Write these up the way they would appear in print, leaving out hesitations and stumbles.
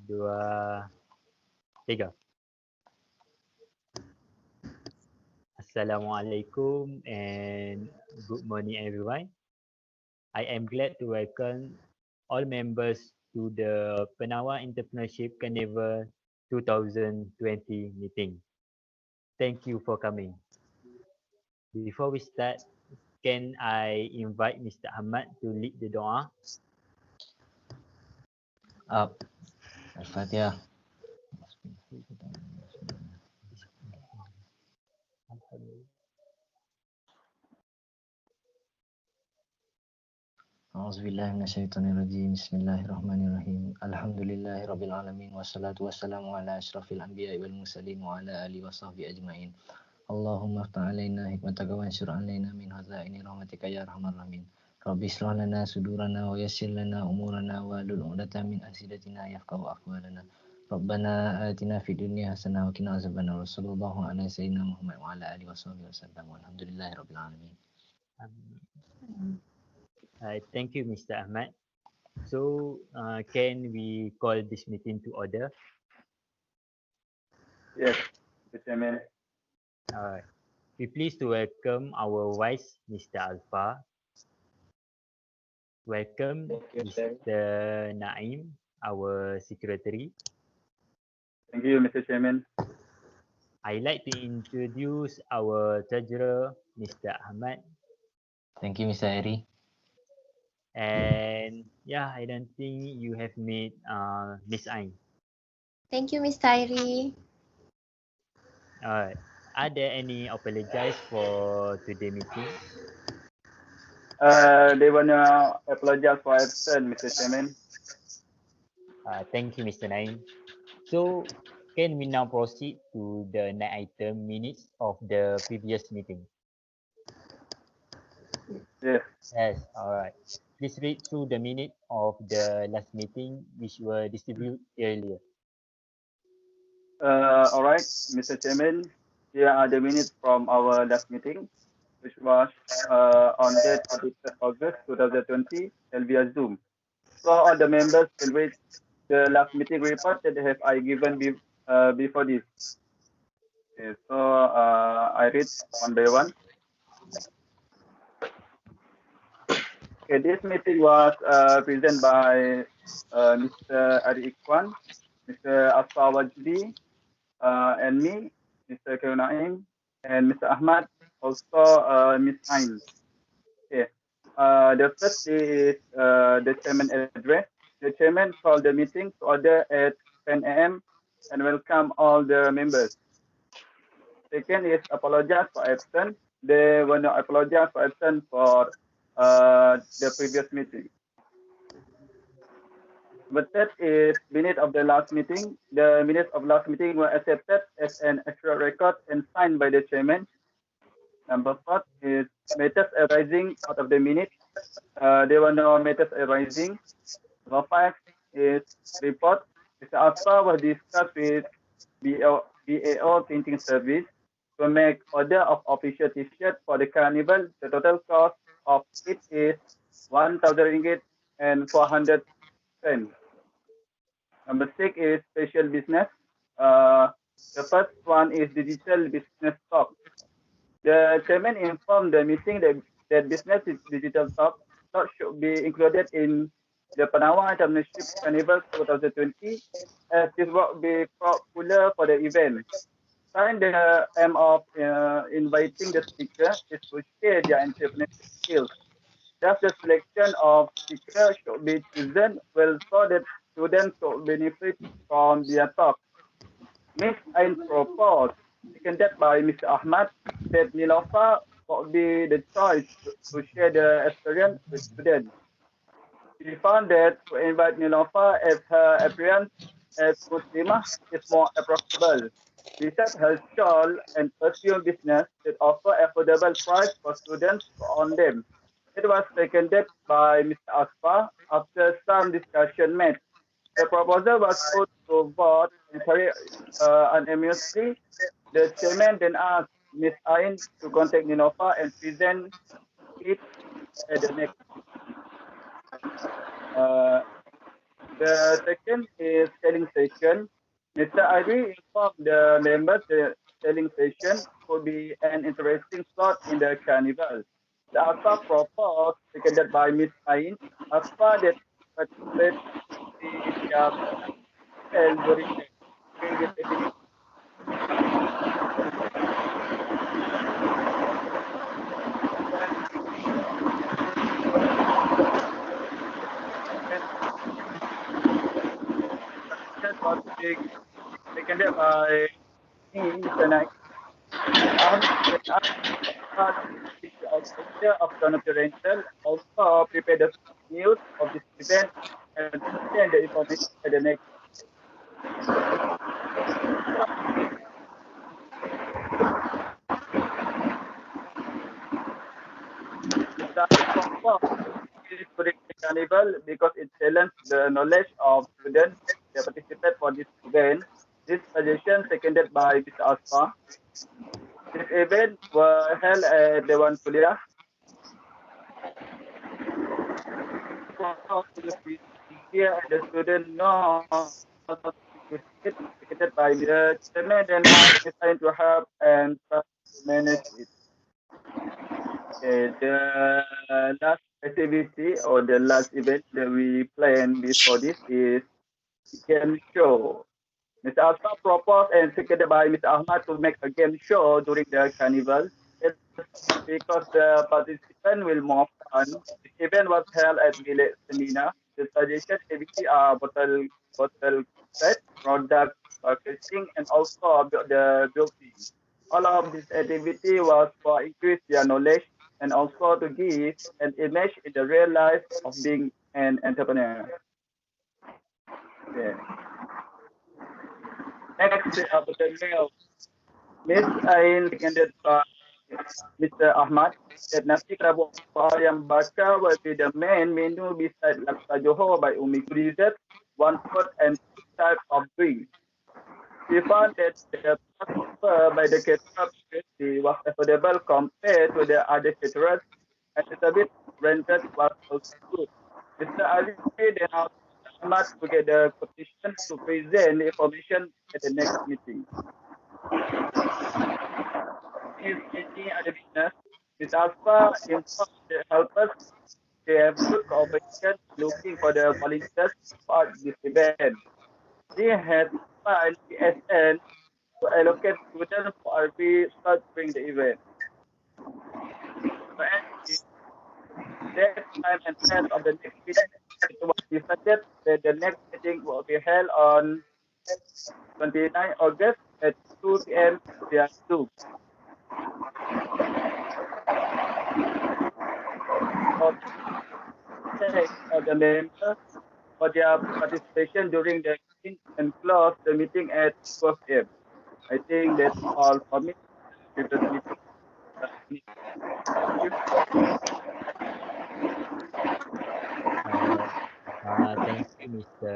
dua, tiga. Assalamualaikum and good morning everyone. I am glad to welcome all members to the PENAWAR Entrepreneurship Carnival 2020 meeting. Thank you for coming. Before we start, can I invite Mr. Ahmad to lead the doa? Al-Fatihah. A'udzubillahi minasyaitonirrajim. Bismillahirrahmanirrahim. Alhamdulillahirabbil alamin wassalatu wassalamu ala asyrafil anbiya'i wal mursalin wa ala alihi washabbihi ajmain. Allahumma aftah alaina hikmataka wa anshur alaina min hazaini rahmatika ya arhamar rahimin. Rabbi ishrah lana sudurana wa yassir lana umurana wa hlul 'uqdatam min alsinatina yafqahu aqwalana. Rabbana atina fid dunya hasanah wa qina azabannar. Sallallahu ala sayyidina Muhammad wa ala alihi washabbihi wasallam. Walhamdulillahirabbil alamin. Thank you, Mr. Ahmad. So, can we call this meeting to order? Yes, Mr. Chairman. Alright. We pleased to welcome our Vice, Mr. Azfar. Welcome, Mr. Naaim, our Secretary. Thank you, Mr. Chairman. I'd like to introduce our Treasurer, Mr. Ahmad. Thank you, Mr. Airie. And yeah, I don't think you have met Miss Ain. Thank you, Mr. Airie. Alright. Are there any apologies for today's meeting? They want to apologize for absence, Mr. Chairman. Thank you, Mr. Naim. So, can we now proceed to the next item, minutes of the previous meeting? Yes. Yes, alright. Please read through the minute of the last meeting which were distributed earlier. All right, Mr. Chairman. Here are the minutes from our last meeting, which was on the 23rd August 2020 and via Zoom. So all the members will read the last meeting report that I given before this. Okay, so I read one by one. Okay, this meeting was presented by Mr. Ikhwan, Mr. Azfar Wajdi, and me, Mr. Khairul, and Mr. Ahmad, also Ms. Naaim. Okay. The first is the chairman address. The chairman called the meeting to order at 10 a.m. and welcome all the members. Second is apologize for absence. They want to apologize for absence for the previous meeting. But that is minute of the last meeting. The minutes of last meeting were accepted as an extra record and signed by the chairman. Number 4 is matters arising out of the minute. There were no matters arising. Number 5 is report. Mr. Azfar was discussed with BAO printing service to make order of official T-shirt for the carnival. The total cost of it is 1,000 ringgit and 400 cents. Number 6 is special business. The first one is digital business stock. The chairman informed the meeting that business digital stock should be included in the PENAWAR Entrepreneurship Carnival 2020 as this will be popular for the event. Sign the aim of inviting the speaker is to share their entrepreneurship skills. Thus, the selection of speakers should be chosen well so that students should benefit from their talk. Ms. Ain proposed, seconded by Mr. Ahmad, that Nilofa would be the choice to share the experience with students. She found that to invite Nilofa as her appearance as Muslimah is more approachable. Besides her shawl and perfume business that offer affordable price for students to own them. It was seconded by Mr. Azfar after some discussion made. The proposal was put to vote and carried unanimously. The chairman then asked Ms. Ain to contact Nilofa and present it at the next. The second is selling session. Mr. Airie informed the members the selling session could be an interesting slot in the carnival. The Azfar proposed, seconded by Miss Ain, Azfar that participate in the sale during this activity. Was being seconded by me, Mr. Naaim. Ahmad, the organizer of Canopy Rental, also prepared the news of this event and send the information at the next. The purpose is during the carnival because it challenges the knowledge of students that participate for this event. This suggestion seconded by Mr. Azfar. This event were held at Dewan Kuliah. Here, the student know how to it, seconded by the chairman, and is trying to help and try to manage it. Okay, the last activity or the last event that we plan before this is game show. Mr. Azfar proposed and seconded by Mr. Ahmad to make a game show during the carnival. It's because the participant will more fun. The event was held at Village Seminar. The suggested activity are bottle set, product marketing, and also about the building. All of this activity was for increase their knowledge and also to give an image in the real life of being an entrepreneur. Yeah. Next, the mail. Miss Ain seconded by Mr. Ahmad that nasi kerabu ayam bakar will be the main menu beside laksa Johor by Umi Kurizat, one food and two types of drink. We found that the offer by the caterer was affordable compared to the other caterers, and the service rented was also good. Mr. Ali then asked Ahmad to get the petition to present the information at the next meeting. If any other business, Ms. Azfar informed the helpers they have good cooperation looking for the volunteers for this event. They had filed PSN to allocate students for every slot during the event. So that time and place of the next meeting, it was decided that the next meeting will be held on 29 August at 2 p.m. via Zoom. Thank the members for their participation during the meeting and close the meeting at 12 p.m. I think that's all for me. Previous meeting. Thank you. Thank you, Mr.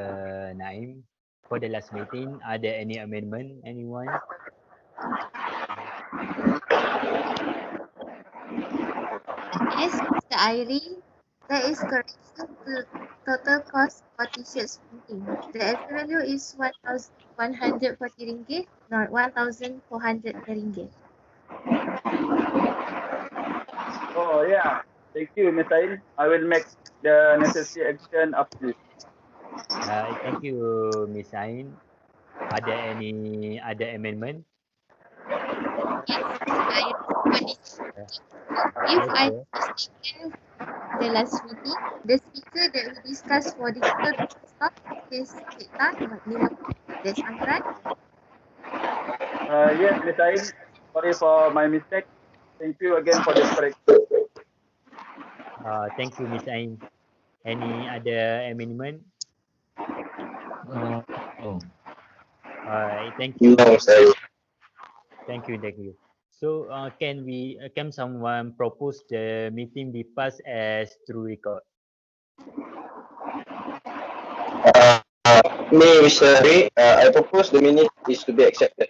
Naaim. For the last meeting, are there any amendment? Anyone? Yes, Mr. Airie. There is correction to total cost for t-shirts printing. The actual value is 1,140 ringgit, not 1,400 ringgit. Oh yeah. Thank you, Ms. Ain. I will make the necessary action after this. Thank you, Miss Ain. Are there any other amendment? Yes, Mr. Airie. For this, if I mistaken the last meeting, the speaker that we discussed for digital stock is Cita, not Nila. That's am I right? Yes, Ms. Ain. Sorry for my mistake. Thank you again for the correction. Thank you, Miss Ain. Any other amendment? No. Alright, thank you. No, sir. Thank you. So, can someone propose the meeting be passed as through record? Me, Mr. Ray, I propose the minute is to be accepted.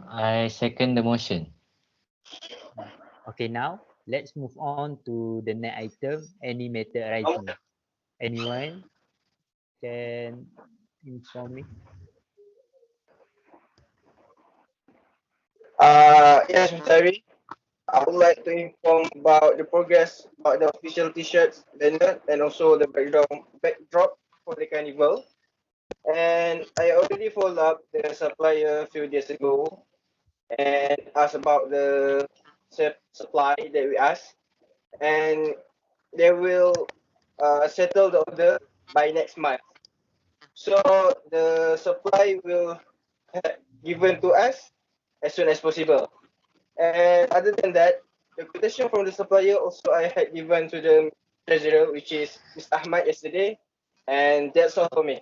I second the motion. Okay, now let's move on to the next item. Any matter arising? Anyone can inform me? Yes, Mr. Airie. I would like to inform about the progress about the official T-shirts banner and also the backdrop for the carnival. And I already followed up the supplier a few days ago and asked about the supply that we asked, and they will settle the order by next month. So the supply will given to us as soon as possible. And other than that, the quotation from the supplier also I had given to the treasurer, which is Mr. Ahmad yesterday, and that's all for me.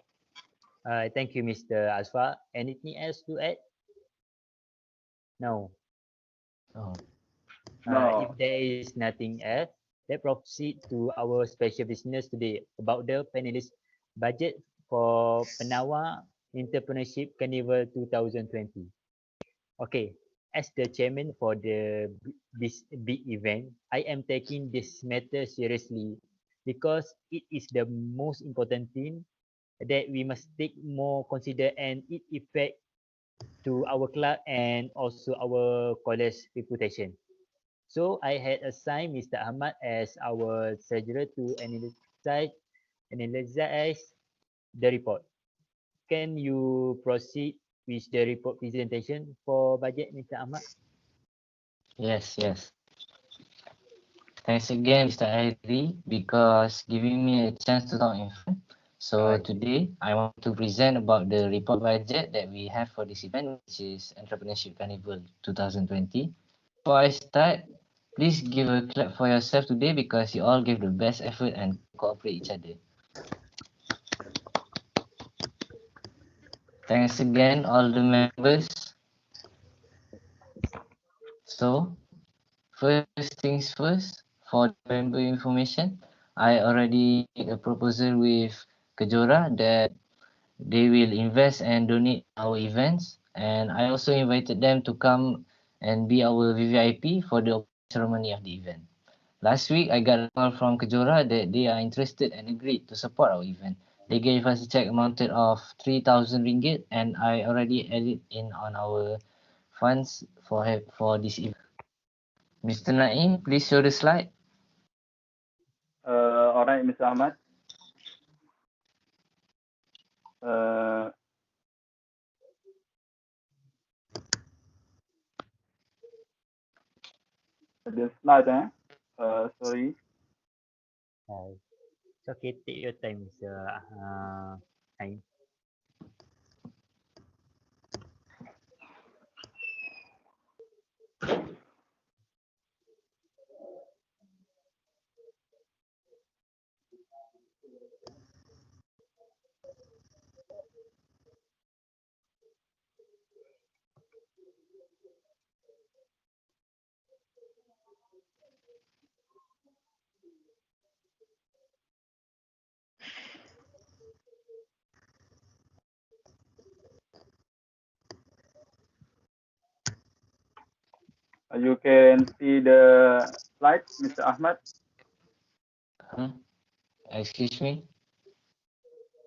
Thank you, Mr. Azfar. Anything else to add? No. Oh, If No. there is nothing else, let's proceed to our special business today about the panelist budget for PENAWAR Entrepreneurship Carnival 2020. Okay, as the chairman for this big event, I am taking this matter seriously because it is the most important thing that we must take more consider and it effect to our club and also our college reputation. So I had assigned Mr. Ahmad as our treasurer to analyze the report. Can you proceed with the report presentation for budget, Mr. Ahmad? yes. Thanks again, Mr. Airie, because giving me a chance to talk in front. So Alright. today, I want to present about the report budget that we have for this event, which is Entrepreneurship Carnival 2020. Before I start, please give a clap for yourself today because you all gave the best effort and cooperate each other. Thanks again, all the members. So, first things first, for the member information, I already made a proposal with Kejora that they will invest and donate our events, and I also invited them to come and be our VVIP for the ceremony of the event. Last week, I got a call from Kejora that they are interested and agreed to support our event. They gave us a check amounted of 3,000 ringgit, and I already added in on our funds for this event. Mr. Naaim, please show the slide. All right, Mr. Ahmad. Uh, the slide, sorry. It's okay, take your time, Mr. Ain. You can see the slide, Mr. Ahmad. Excuse me?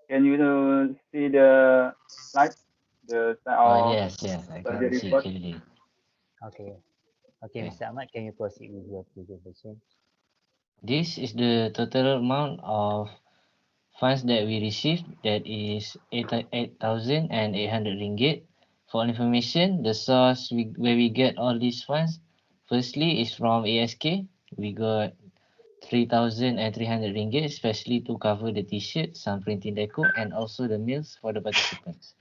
Can you see the slide? The slide Oh, of yes, I the can see report. clearly. Okay. Okay, Okay. Mr. Ahmad, can you proceed with your presentation? This is the total amount of funds that we received, that is 8,800 ringgit. For information, the source where we get all these funds, firstly is from ASK. We got 3,300 ringgit, especially to cover the t-shirt, some printing deco, and also the meals for the participants.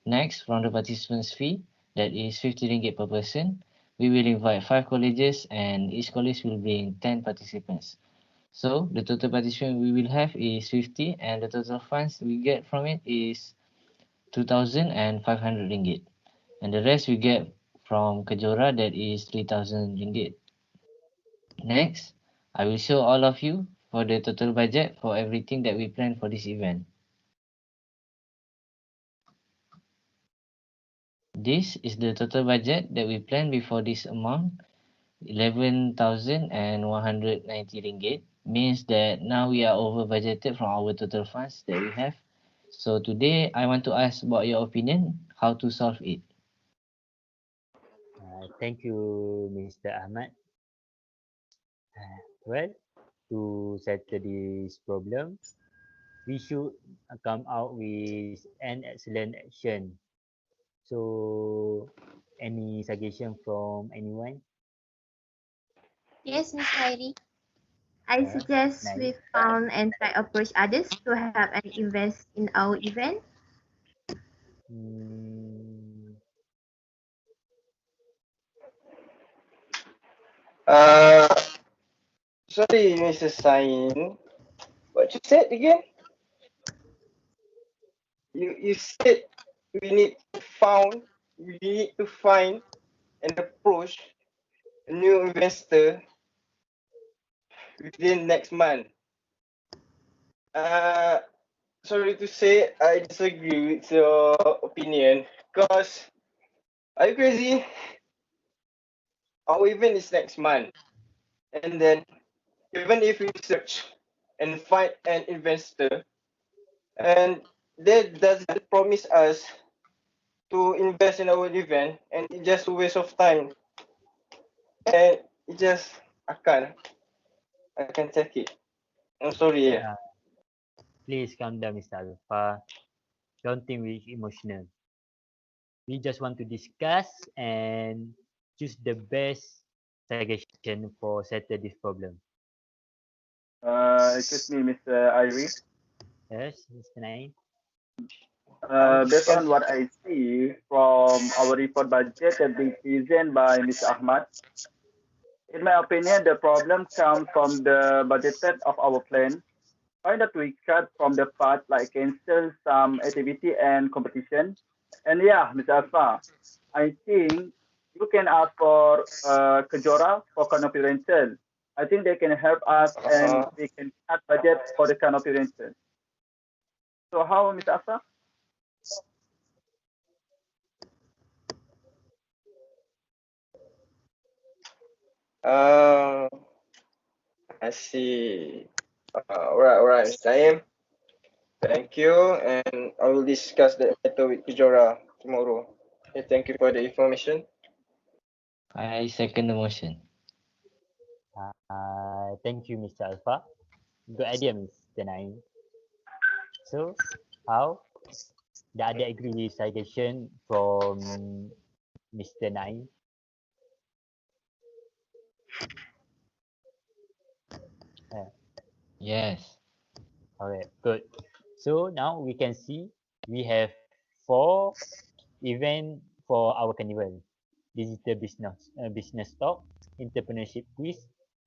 Next, from the participants fee, that is 50 ringgit per person. We will invite 5 colleges and each college will bring 10 participants. So the total participant we will have is 50 and the total funds we get from it is 2,500 ringgit. And the rest we get from Kejora, that is 3,000 ringgit. Next, I will show all of you for the total budget for everything that we plan for this event. This is the total budget that we planned before this amount. 11,190 ringgit. Means that now we are over budgeted from our total funds that we have. So today I want to ask about your opinion, how to solve it. Thank you, Mr. Ahmad. Well, to settle this problem, we should come out with an excellent action. So, any suggestion from anyone? Yes, Miss Airie. I Yeah, suggest nice. we found and try approach others to help and invest in our event. Hmm, Uh, sorry, Mrs. Sain. What you said again? You said we need to find and approach a new investor within next month. Uh, sorry to say, I disagree with your opinion. Because are you crazy? Our event is next month, and then even if we search and find an investor, and that doesn't promise us to invest in our event, and it's just a waste of time, and it just I can't take it. I'm sorry. Yeah. uh, please calm down, Mr. Alpha. Don't think we're emotional. We just want to discuss and choose the best suggestion for settle this problem. Excuse me, Mr. Airie. Yes, Mr. Naaim? Based Because on what I see from our report budget that being presented by Mr. Ahmad, in my opinion, the problem comes from the budgeted of our plan. Why not we cut from the part like cancel some activity and competition? And yeah, Mr. Azfar, I think you can ask for Kejora for canopy rental. I think they can help us and uh, we can cut budget for the canopy rental. So how, Mr. Azfar? uh, I see. Alright, Mr. Naim. Thank you, and I will discuss the matter with Kujora tomorrow. Okay, thank you for the information. I second the motion. Thank you, Mr. Alpha. Good idea, Mr. Naaim. So, how? The other agree with suggestion from Mr. Naaim? Uh, Yes. Alright, good. So now we can see we have 4 event for our carnival. Digital business talk, entrepreneurship quiz,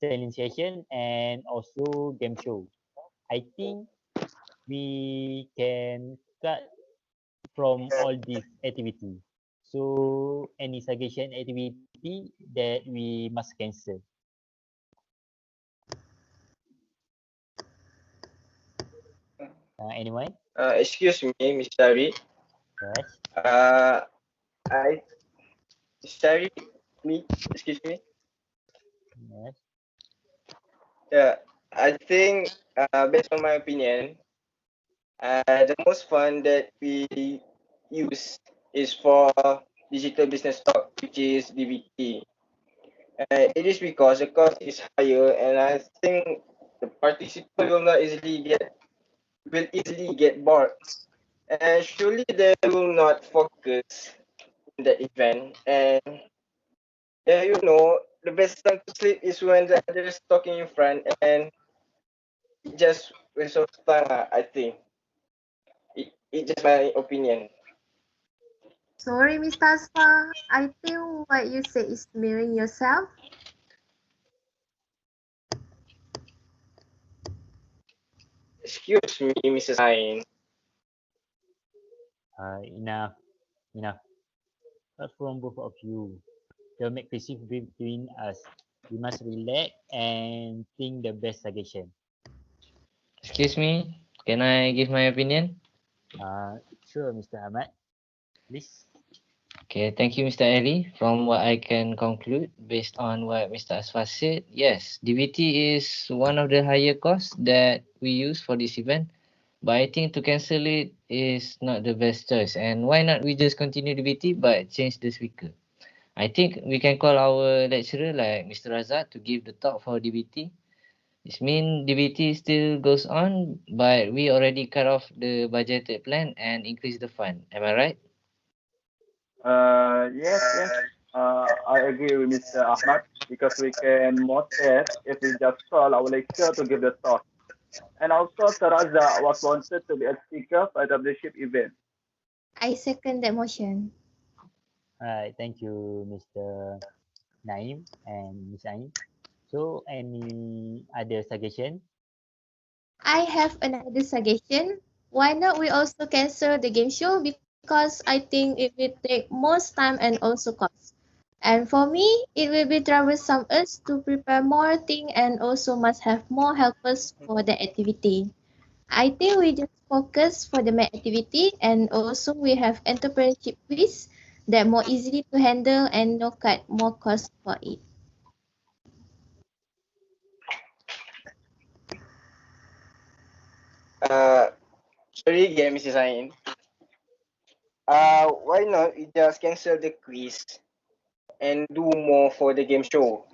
selling session, and also game show. I think we can cut from all these activity. So any suggestion activity that we must cancel? Anyone? Excuse me, Mr. Ari. Yes. Uh, I, Mr. Ari, excuse me. Yes. Yeah, I think, based on my opinion, the most fun that we use is for digital business talk, which is DBT. It is because the cost is higher, and I think the participant will easily get bored, and surely they will not focus in the event. And yeah, the best time to sleep is when the other is talking in front, and it just waste of time. I think it's just my opinion. Sorry, Miss Tasfa. I think what you say is mirroring yourself. Excuse me, Mrs. Ain. Enough. Enough. Not from both of you. Don't make perceive between us. We must relax and think the best suggestion. Excuse me, can I give my opinion? Sure, Mr. Ahmad. Please. Okay, thank you, Mr. Airie. From what I can conclude, based on what Mr. Azfar said, yes, DBT is one of the higher costs that we use for this event. But I think to cancel it is not the best choice. And why not we just continue DBT but change the speaker? I think we can call our lecturer like Mr. Razak to give the talk for DBT. This means DBT still goes on, but we already cut off the budgeted plan and increase the fund. Am I right? Yes. I agree with Mr. Ahmad because we can more save if we just call our lecturer to give the talk. And also, Saraza was wanted to be a speaker for the leadership event. I second that motion. Alright, thank you, Mr. Naaim and Miss Ain. So, any other suggestion? I have another suggestion. Why not we also cancel the game show because I think it will take most time and also cost. And for me, it will be troublesome us to prepare more thing and also must have more helpers for the activity. I think we just focus for the main activity and also we have entrepreneurship quiz that more easily to handle and no cut more cost for it. Uh, Sorry again, Mrs. Ain. Why not we just cancel the quiz and do more for the game show?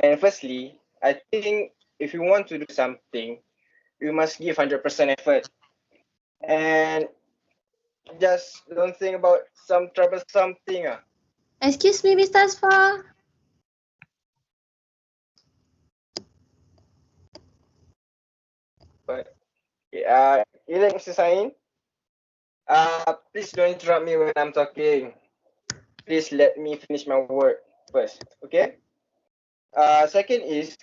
And firstly, I think if you want to do something, you must give 100% effort. And just don't think about some troublesome thing. Excuse me, Mr. Asfar. But Mrs. Ain, please don't interrupt me when I'm talking. Please let me finish my word first, okay? Second is,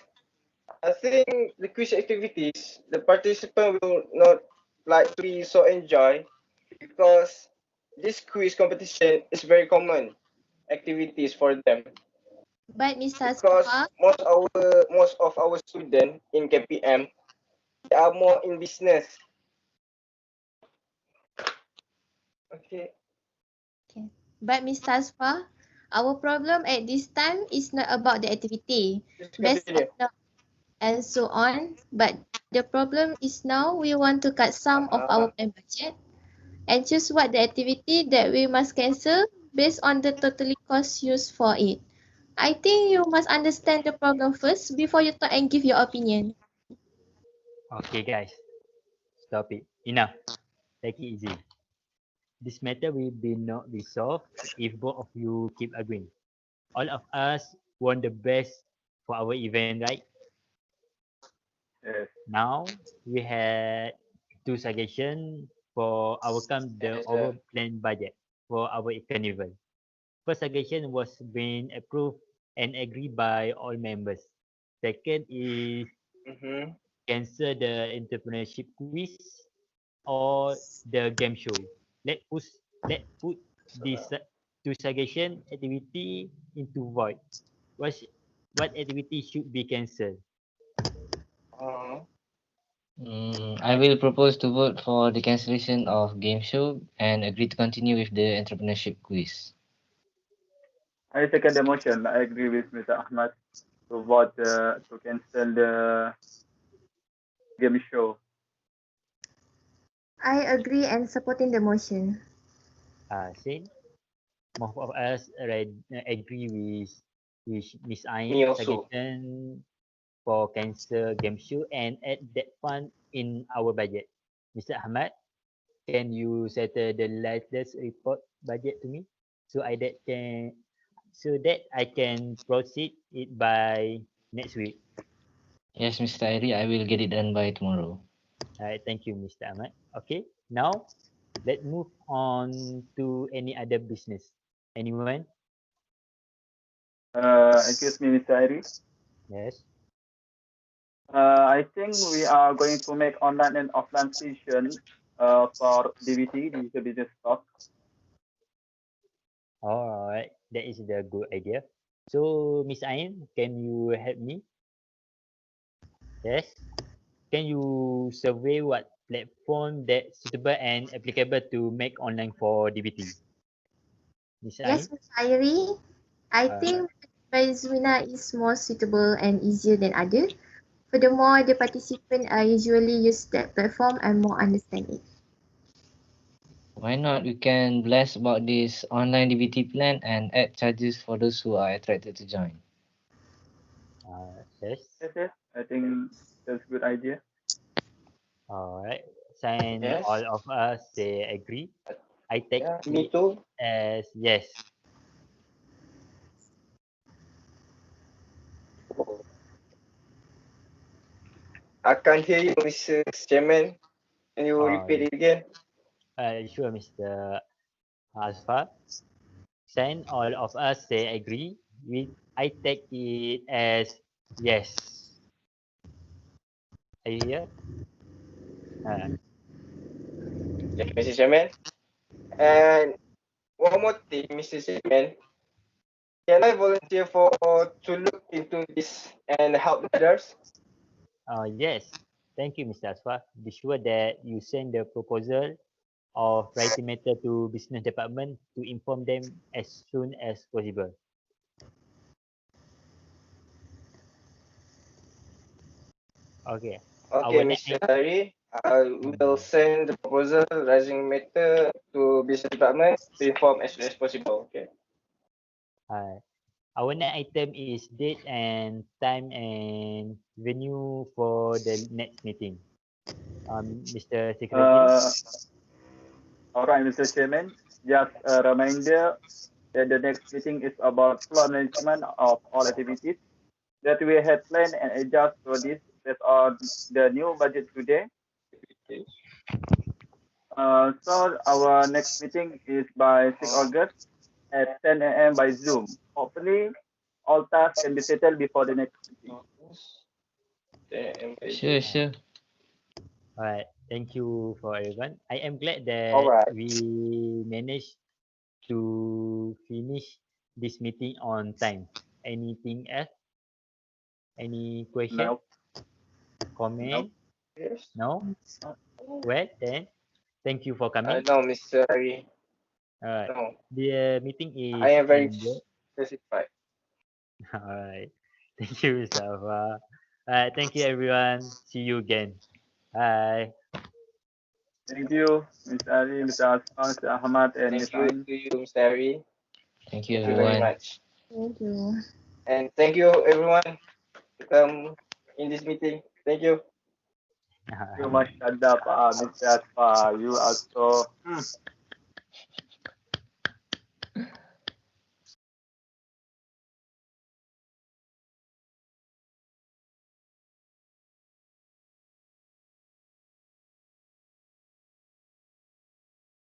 I think the quiz activities, the participant will not like to be so enjoy because this quiz competition is very common activities for them But Mr. because Asfar, most of our students in KPM they are more in business. Okay, okay. But Mr. Asfar, our problem at this time is not about the activity. please Best continue. and so on. But the problem is now we want to cut some of our Uh, plan budget and choose what the activity that we must cancel based on the totally cost used for it. I think you must understand the problem first before you talk and give your opinion. Okay, guys, stop it. Enough. Take it easy. This matter will be not resolved if both of you keep agreeing. All of us want the best for our event, right? Yes. Now we had two suggestions for overcome the yes, overplanned budget for our carnival. First suggestion was being approved and agreed by all members. Second is mm-hmm. cancel the entrepreneurship quiz or the game show. Let put this two suggestion activity into void. What what activity should be cancelled? uh, I will propose to vote for the cancellation of game show and agree to continue with the entrepreneurship quiz. I second the motion. I agree with Mr. Ahmad to vote to cancel the game show. I agree and supporting the motion. Same. Most of us agree with Miss me Ain also. suggestion for cancer game show and add that fund in our budget. Mr. Ahmad, can you settle the latest report budget to me so that I can proceed it by next week? Yes, Mr. Airie, I will get it done by tomorrow. Thank you, Mr. Ahmad. Okay, now let's move on to any other business. Anyone? Excuse me, Mr. Airie. Yes. I think we are going to make online and offline session for DBT, digital business talk. All right, that is the good idea. So, Miss Ain, can you help me? Yes. Can you survey what platform that suitable and applicable to make online for DBT? Miss Yes, Ain? Miss Airie. I Uh, think prize winner is more suitable and easier than other. Furthermore, the participants usually use that platform and more understand it. Why not? We can bless about this online DBT plan and add charges for those who are attracted to join. yes. Yes, yes. I think that's a good idea. All right. Sign all Yes. of us say agree. I take Yeah, me it too. as yes. I can't hear you, Mr. Chairman. Can you Uh, repeat it again? sure, Mr. Azfar. Sign all of us say agree. I take it as yes. Are you here? Uh, Yes, Mr. Chairman. And one more thing, Mr. Chairman. Can I volunteer for to look into this and help others? yes. Thank you, Mr. Asfar. Be sure that you send the proposal of writing matter to business department to inform them as soon as possible. Okay. Okay, Our next Mr. Airie. I will send the proposal rising matter to business department to inform as soon as possible. Okay. uh, our next item is date and time and venue for the next meeting. Mr. Secretary. Uh, all right, Mr. Chairman. Just a reminder that the next meeting is about floor management of all activities that we had planned and adjust for this based on the new budget today. So our next meeting is by 6 August at 10 a.m. by Zoom. Hopefully, all tasks can be settled before the next meeting. Sure, sure. All right. Thank you for everyone. I am glad All that right. we managed to finish this meeting on time. Anything else? Any question? Nope, nope. Comment? Yes. No? Well, then, thank you for coming. No, Mr. Airie. All right. No, The meeting I is am very ended. specified. All right. Thank you, Mustafa. All right. Thank you, everyone. See you again. Bye. Thank you, Ms. Ali, Mr. Asfar, Mr. Ahmad, and Ms. Thank you Ain. to you, Mr. Airie. Thank you, Thank you very everyone. much. Thank you. And thank you, everyone, to come in this meeting. Thank you. You must shut up, Mr. Asfar. You also.